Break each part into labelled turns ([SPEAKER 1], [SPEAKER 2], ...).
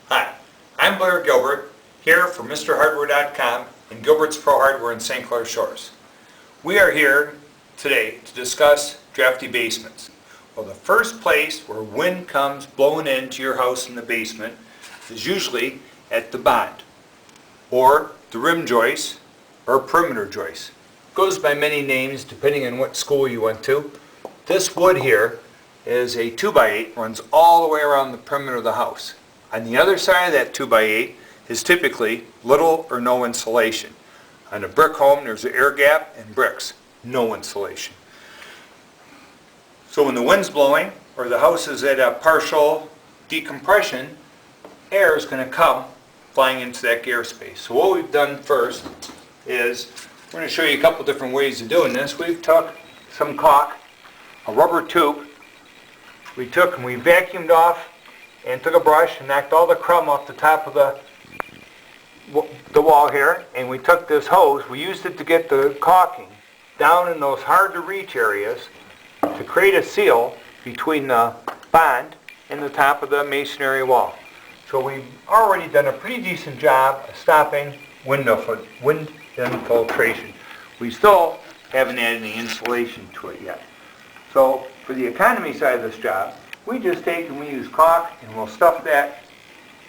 [SPEAKER 1] Hi, I'm Blair Gilbert, here for MrHardware.com and Gilbert's Pro Hardware in St. Clair Shores. We are here today to discuss drafty basements. Well, the first place where wind comes blowing into your house in the basement is usually at the bond, or the rim joist, or perimeter joist. It goes by many names depending on what school you went to. This wood here is a 2x8, runs all the way around the perimeter of the house. On the other side of that 2x8 is typically little or no insulation. On a brick home, there's an air gap and bricks, no insulation. So when the wind's blowing or the house is at a partial decompression, air is going to come flying into that air space. So what we've done first is, we're going to show you a couple different ways of doing this. We've took some caulk, a rubber tube, we took and we vacuumed off and took a brush and knocked all the crumb off the top of the wall here, and we took this hose, we used it to get the caulking down in those hard to reach areas to create a seal between the bond and the top of the masonry wall. So we've already done a pretty decent job of stopping wind infiltration. We still haven't added any insulation to it yet. So for the economy side of this job, we just take and we use caulk and we'll stuff that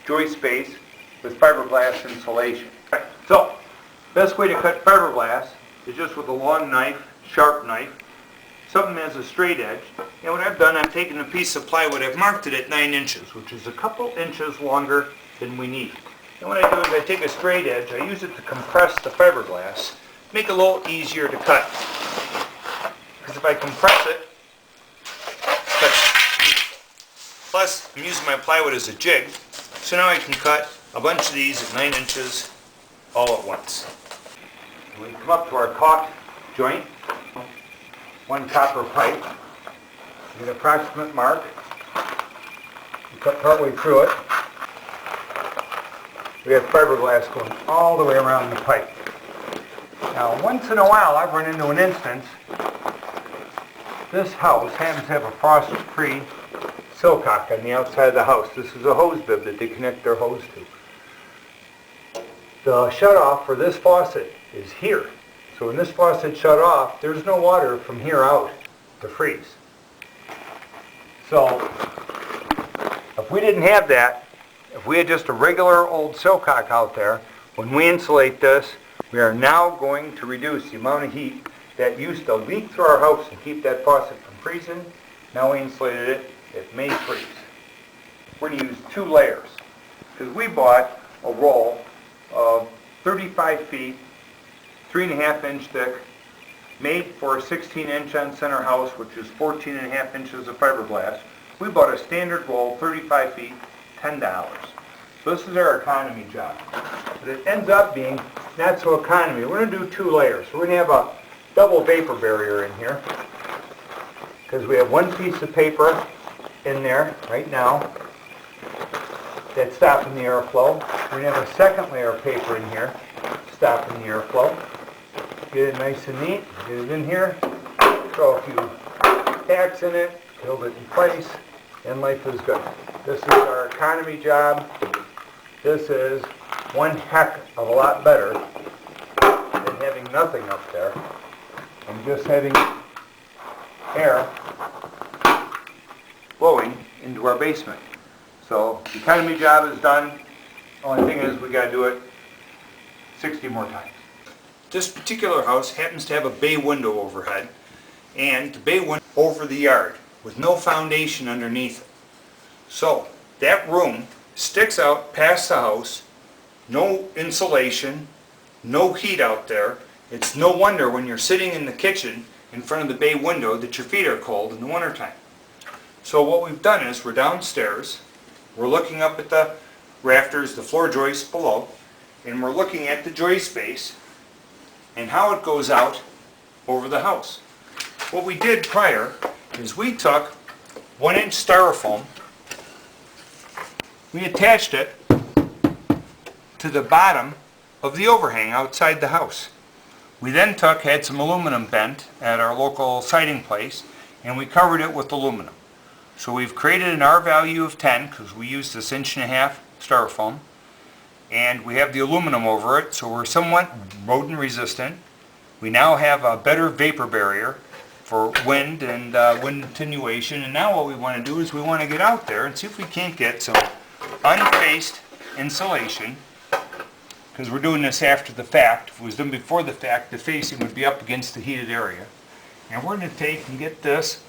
[SPEAKER 1] joist space with fiberglass insulation. So, best way to cut fiberglass is just with a long knife, sharp knife, something that has a straight edge. And what I've done, I've taken a piece of plywood, I've marked it at 9 inches, which is a couple inches longer than we need. And what I do is I take a straight edge, I use it to compress the fiberglass, make it a little easier to cut. Because if I compress it, plus I'm using my plywood as a jig, so now I can cut a bunch of these at 9 inches all at once. We come up to our caulk joint, one copper pipe, get an approximate mark, we cut partway through it, we have fiberglass going all the way around the pipe. Now once in a while I've run into an instance, this house happens to have a frost-free silcock on the outside of the house. This is a hose bib that they connect their hose to. The shutoff for this faucet is here. So when this faucet shut off, there's no water from here out to freeze. So if we didn't have that, if we had just a regular old silcock out there, when we insulate this, we are now going to reduce the amount of heat that used to leak through our house and keep that faucet from freezing. Now we insulated it, it may freeze. We're going to use 2 layers because we bought a roll of 35 feet, 3.5 inch thick, made for a 16 inch on center house, which is 14.5 inches of fiberglass. We bought a standard roll, 35 feet, $10. So this is our economy job. But it ends up being not so economy. We're going to do 2 layers. We're going to have a double vapor barrier in here because we have one piece of paper in there right now that's stopping the airflow. We're going to have a second layer of paper in here stopping the airflow. Get it nice and neat, get it in here, throw a few tacks in it, hold it in place, and life is good. This is our economy job. This is one heck of a lot better than having nothing up there and just having air blowing into our basement. So the economy job is done. Only thing is we got to do it 60 more times. This particular house happens to have a bay window overhead, and the bay window over the yard with no foundation underneath it. So that room sticks out past the house, no insulation, no heat out there. It's no wonder when you're sitting in the kitchen in front of the bay window that your feet are cold in the wintertime. So what we've done is we're downstairs, we're looking up at the rafters, the floor joists below, and we're looking at the joist space and how it goes out over the house. What we did prior is we took 1 inch styrofoam, we attached it to the bottom of the overhang outside the house. We then had some aluminum bent at our local siding place, and we covered it with aluminum. So we've created an R value of 10 because we used this 1.5 inch styrofoam, and we have the aluminum over it, so we're somewhat rodent resistant. We now have a better vapor barrier for wind and wind attenuation, and now what we want to do is we want to get out there and see if we can't get some unfaced insulation, because we're doing this after the fact. If it was done before the fact, the facing would be up against the heated area. And we're going to take and get this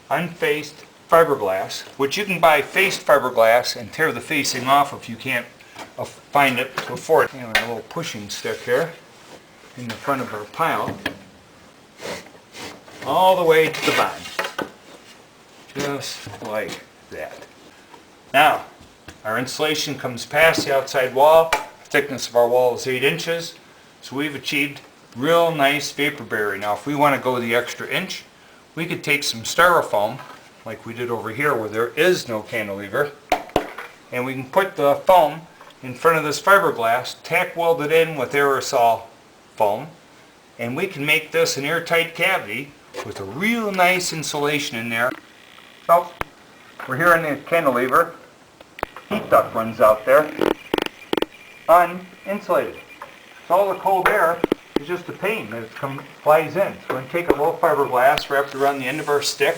[SPEAKER 1] unfaced fiberglass, which you can buy faced fiberglass and tear the facing off if you can't find it to afford it. And a little pushing stick here in the front of our pile, all the way to the bond, just like that. Now, our insulation comes past the outside wall. The thickness of our wall is 8 inches, so we've achieved real nice vapor barrier. Now, if we want to go the extra inch, we could take some styrofoam, like we did over here where there is no cantilever, and we can put the foam in front of this fiberglass, tack weld it in with aerosol foam, and we can make this an airtight cavity with a real nice insulation in there. So, we're here in the cantilever. Heat duct runs out there, uninsulated. So all the cold air is just a pain that flies in. So we're going to take a little fiberglass wrapped around the end of our stick,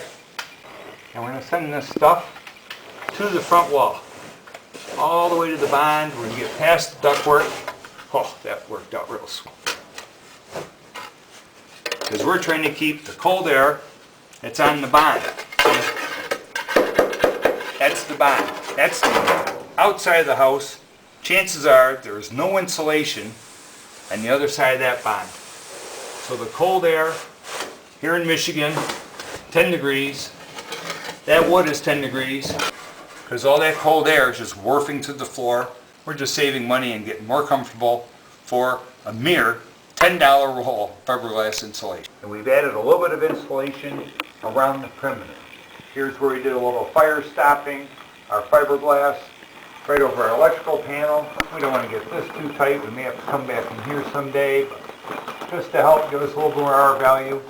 [SPEAKER 1] and we're going to send this stuff to the front wall, all the way to the bond. We're going to get past the ductwork. Oh, that worked out real swell. Because we're trying to keep the cold air that's on the bond. That's the bond. That's the outside of the house. Chances are there's no insulation on the other side of that bond. So the cold air here in Michigan, 10 degrees. That wood is 10 degrees. Because all that cold air is just warping to the floor. We're just saving money and getting more comfortable for a mere $10 roll of fiberglass insulation. And we've added a little bit of insulation around the perimeter. Here's where we did a little fire stopping, our fiberglass, right over our electrical panel. We don't want to get this too tight. We may have to come back in here someday, but just to help give us a little more R value.